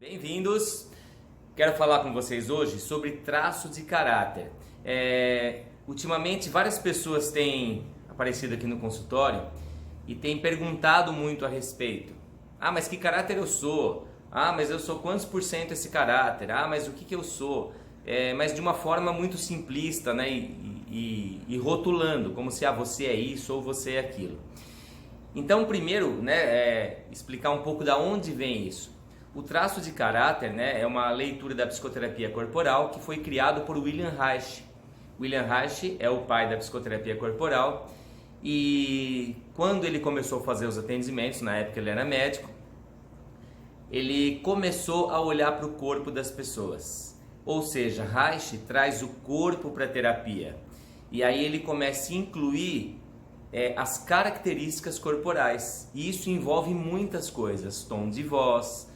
Bem-vindos! Quero falar com vocês hoje sobre traço de caráter. Ultimamente várias pessoas têm aparecido aqui no consultório e têm perguntado muito a respeito. Mas que caráter eu sou? Mas eu sou quantos por cento esse caráter? Mas o que eu sou? Mas de uma forma muito simplista, né? E rotulando, como se você é isso ou você é aquilo. Então, primeiro, né, explicar um pouco da onde vem isso. O traço de caráter, né, é uma leitura da psicoterapia corporal que foi criado por William Reich. William Reich é o pai da psicoterapia corporal e quando ele começou a fazer os atendimentos, na época ele era médico, ele começou a olhar para o corpo das pessoas. Ou seja, Reich traz o corpo para a terapia e aí ele começa a incluir as características corporais, e isso envolve muitas coisas: tom de voz,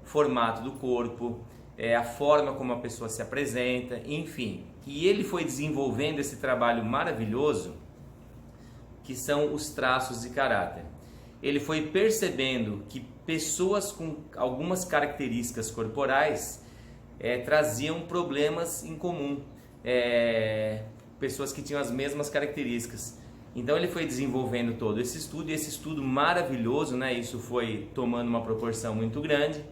formato do corpo, a forma como a pessoa se apresenta, enfim. E ele foi desenvolvendo esse trabalho maravilhoso que são os traços de caráter. Ele foi percebendo que pessoas com algumas características corporais traziam problemas em comum, pessoas que tinham as mesmas características. Então ele foi desenvolvendo todo esse estudo, e esse estudo maravilhoso, né? Isso foi tomando uma proporção muito grande.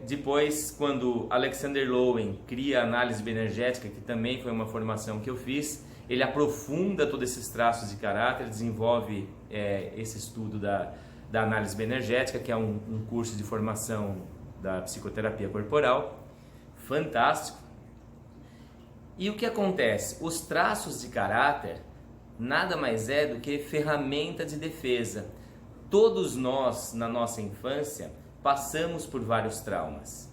Depois, quando Alexander Lowen cria a análise bioenergética, que também foi uma formação que eu fiz, ele aprofunda todos esses traços de caráter, desenvolve esse estudo da análise bioenergética, que é um curso de formação da psicoterapia corporal, fantástico. E o que acontece? Os traços de caráter nada mais é do que ferramenta de defesa. Todos nós, na nossa infância, passamos por vários traumas.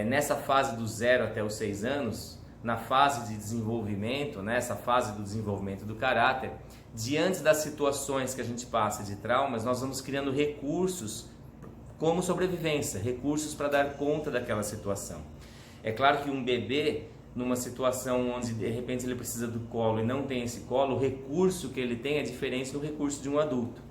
Nessa fase do 0 até os 6 anos, na fase de desenvolvimento, nessa fase do desenvolvimento do caráter, diante das situações que a gente passa de traumas, nós vamos criando recursos como sobrevivência, recursos para dar conta daquela situação. É claro que um bebê, numa situação onde de repente ele precisa do colo e não tem esse colo, o recurso que ele tem é diferente do recurso de um adulto.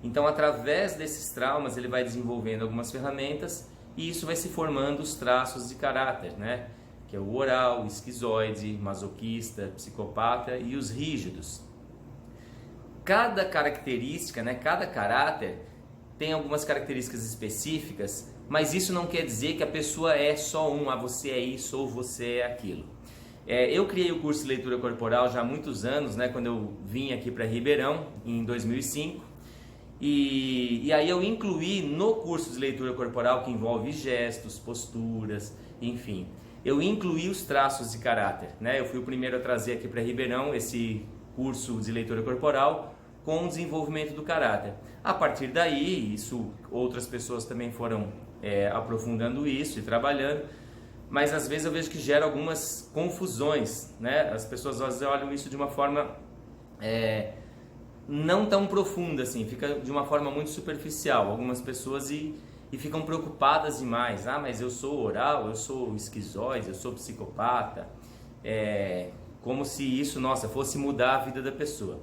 Então, através desses traumas, ele vai desenvolvendo algumas ferramentas e isso vai se formando os traços de caráter, né? Que é o oral, o esquizoide, masoquista, psicopata e os rígidos. Cada característica, né, cada caráter tem algumas características específicas, mas isso não quer dizer que a pessoa é só você é isso ou você é aquilo. Eu criei o curso de leitura corporal já há muitos anos, né, quando eu vim aqui para Ribeirão, em 2005, e aí eu incluí no curso de leitura corporal, que envolve gestos, posturas, enfim, eu incluí os traços de caráter, né? Eu fui o primeiro a trazer aqui para Ribeirão esse curso de leitura corporal com o desenvolvimento do caráter. A partir daí, outras pessoas também foram aprofundando isso e trabalhando, mas às vezes eu vejo que gera algumas confusões, né? As pessoas às vezes olham isso de uma forma não tão profunda assim, fica de uma forma muito superficial, algumas pessoas e ficam preocupadas demais. Mas eu sou oral, eu sou esquizoide, eu sou psicopata, como se isso, fosse mudar a vida da pessoa.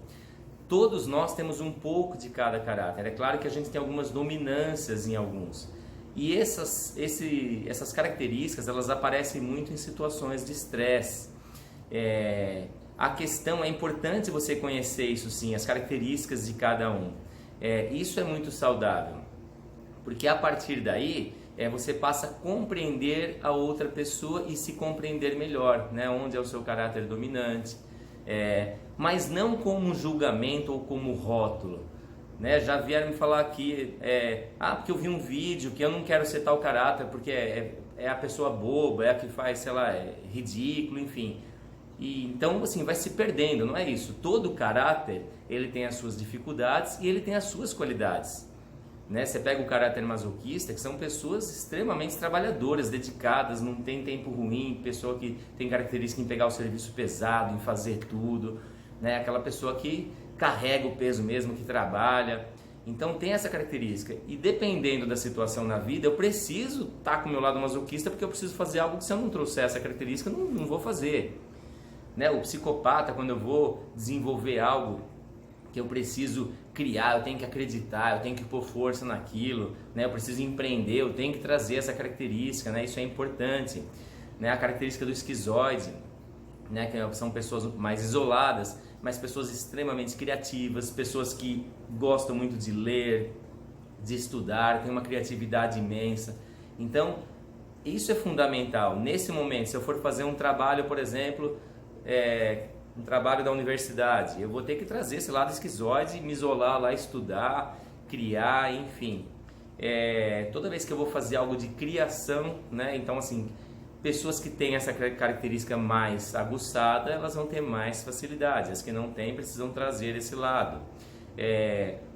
Todos nós temos um pouco de cada caráter. É claro que a gente tem algumas dominâncias em alguns. E essas características, elas aparecem muito em situações de estresse. A questão é importante você conhecer isso sim, as características de cada um. Isso é muito saudável, porque a partir daí você passa a compreender a outra pessoa e se compreender melhor, né? Onde é o seu caráter dominante. Mas não como um julgamento ou como rótulo, né? Já vieram me falar aqui, porque eu vi um vídeo que eu não quero ser tal caráter porque é a pessoa boba, é a que faz, sei lá, ridículo, enfim. E então, assim, vai se perdendo, não é isso. Todo caráter, ele tem as suas dificuldades e ele tem as suas qualidades, né? Você pega o caráter masoquista, que são pessoas extremamente trabalhadoras, dedicadas, não tem tempo ruim, pessoa que tem característica em pegar o serviço pesado, em fazer tudo, né? Aquela pessoa que carrega o peso mesmo, que trabalha. Então tem essa característica. E dependendo da situação na vida, eu preciso estar com o meu lado masoquista, porque eu preciso fazer algo que se eu não trouxer essa característica, não vou fazer, né? O psicopata, quando eu vou desenvolver algo que eu preciso criar, eu tenho que acreditar, eu tenho que pôr força naquilo, né? Eu preciso empreender, eu tenho que trazer essa característica, né? Isso é importante, né? A característica do esquizoide, né? Que são pessoas mais isoladas, mas pessoas extremamente criativas, pessoas que gostam muito de ler, de estudar, têm uma criatividade imensa. Então, isso é fundamental. Nesse momento, se eu for fazer um trabalho, por exemplo, um trabalho da universidade, eu vou ter que trazer esse lado esquizoide, me isolar lá, estudar, criar, enfim. Toda vez que eu vou fazer algo de criação, né? Então, assim, pessoas que têm essa característica mais aguçada, elas vão ter mais facilidade. As que não têm, precisam trazer esse lado.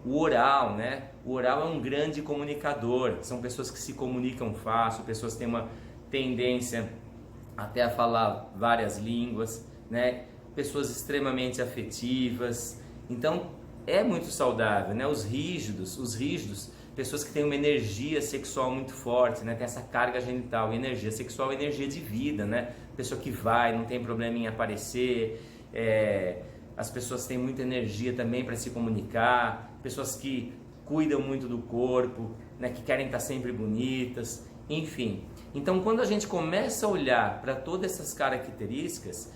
O oral, né? O oral é um grande comunicador. São pessoas que se comunicam fácil, pessoas que têm uma tendência até a falar várias línguas, né? Pessoas extremamente afetivas. Então, é muito saudável, né? Os rígidos, pessoas que têm uma energia sexual muito forte, né? Tem essa carga genital. E energia sexual é energia de vida, né? Pessoa que vai, não tem problema em aparecer. As pessoas têm muita energia também para se comunicar. Pessoas que cuidam muito do corpo, né? Que querem estar sempre bonitas. Enfim. Então, quando a gente começa a olhar para todas essas características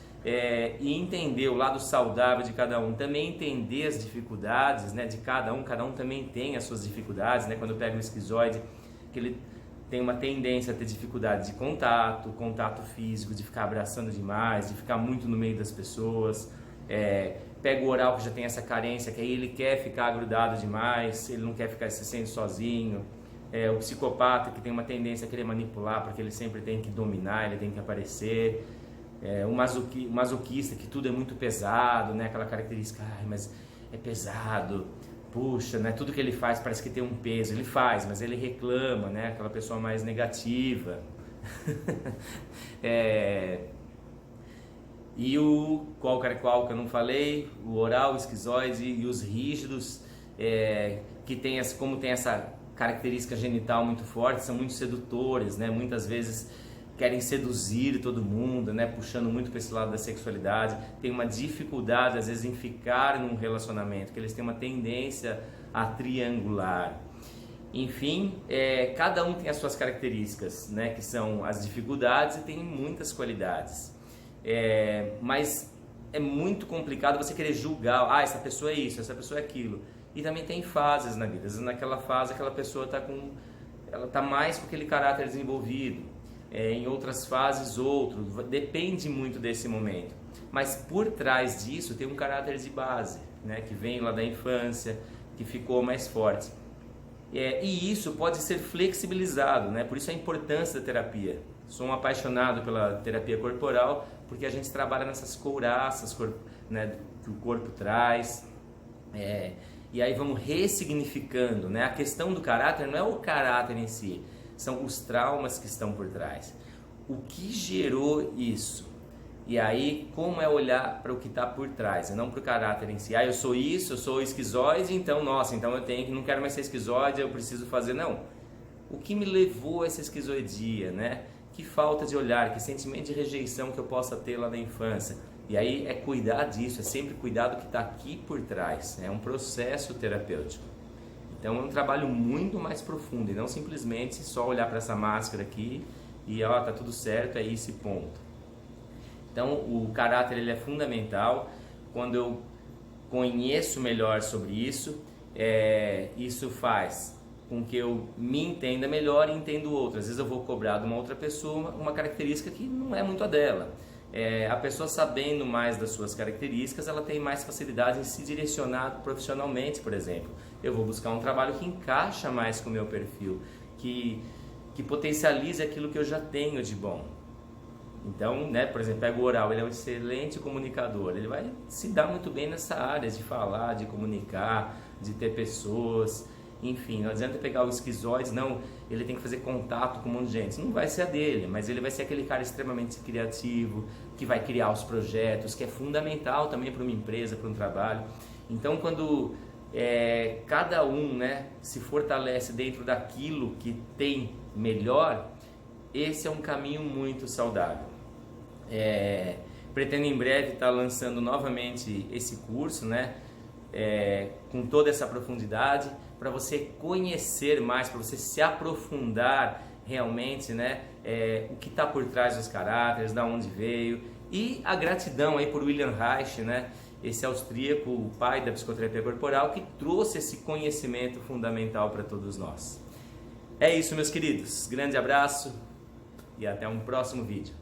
e entender o lado saudável de cada um, também entender as dificuldades, né, de cada um também tem as suas dificuldades, né? Quando eu pego o esquizoide, que ele tem uma tendência a ter dificuldade de contato físico, de ficar abraçando demais, de ficar muito no meio das pessoas. Pega o oral, que já tem essa carência, que aí ele quer ficar grudado demais, ele não quer ficar se sentindo sozinho. O psicopata, que tem uma tendência a querer manipular, porque ele sempre tem que dominar, ele tem que aparecer. O masoquista, que tudo é muito pesado, né? Aquela característica, mas é pesado, puxa, né? Tudo que ele faz parece que tem um peso. Ele faz, mas ele reclama, né? Aquela pessoa mais negativa. E qual que eu não falei, o oral, o esquizoide e os rígidos, que como tem essa característica genital muito forte, são muito sedutores, né? Muitas vezes querem seduzir todo mundo, né? Puxando muito para esse lado da sexualidade, tem uma dificuldade às vezes em ficar num relacionamento, que eles têm uma tendência a triangular. Enfim, cada um tem as suas características, né? Que são as dificuldades, e tem muitas qualidades. Mas é muito complicado você querer julgar, essa pessoa é isso, essa pessoa é aquilo. E também tem fases na vida. Às vezes naquela fase aquela pessoa ela tá mais com aquele caráter desenvolvido. Em outras fases outro, depende muito desse momento, mas por trás disso tem um caráter de base, né, que vem lá da infância, que ficou mais forte, e isso pode ser flexibilizado, né? Por isso a importância da terapia. Sou um apaixonado pela terapia corporal, porque a gente trabalha nessas couraças, né, que o corpo traz, e aí vamos ressignificando, né? A questão do caráter não é o caráter em si, são os traumas que estão por trás. O que gerou isso? E aí, como é olhar para o que está por trás, e não para o caráter em si. Eu sou isso, eu sou esquizoide, então, então eu não quero mais ser esquizoide, eu preciso fazer. Não. O que me levou a essa esquizoidia, né? Que falta de olhar, que sentimento de rejeição que eu possa ter lá na infância. E aí é cuidar disso, é sempre cuidar do que está aqui por trás. É um processo terapêutico. Então é um trabalho muito mais profundo e não simplesmente só olhar para essa máscara aqui e tá tudo certo, é isso e ponto. Então o caráter ele é fundamental. Quando eu conheço melhor sobre isso, isso faz com que eu me entenda melhor e entenda o outro. Às vezes eu vou cobrar de uma outra pessoa uma característica que não é muito a dela. A pessoa sabendo mais das suas características, ela tem mais facilidade em se direcionar profissionalmente, por exemplo. Eu vou buscar um trabalho que encaixa mais com o meu perfil, que potencialize aquilo que eu já tenho de bom. Então, né, por exemplo, pega o oral, ele é um excelente comunicador, ele vai se dar muito bem nessa área de falar, de comunicar, de ter pessoas. Enfim, não adianta pegar o esquizoide, não, ele tem que fazer contato com um monte de gente. Não vai ser a dele, mas ele vai ser aquele cara extremamente criativo, que vai criar os projetos, que é fundamental também para uma empresa, para um trabalho. Então, quando cada um, né, se fortalece dentro daquilo que tem melhor, esse é um caminho muito saudável. Pretendo em breve estar lançando novamente esse curso, né? com toda essa profundidade, para você conhecer mais, para você se aprofundar realmente, né, o que está por trás dos caráteres, da onde veio, e a gratidão aí por Wilhelm Reich, né, esse austríaco, o pai da psicoterapia corporal, que trouxe esse conhecimento fundamental para todos nós. É isso, meus queridos, grande abraço e até um próximo vídeo.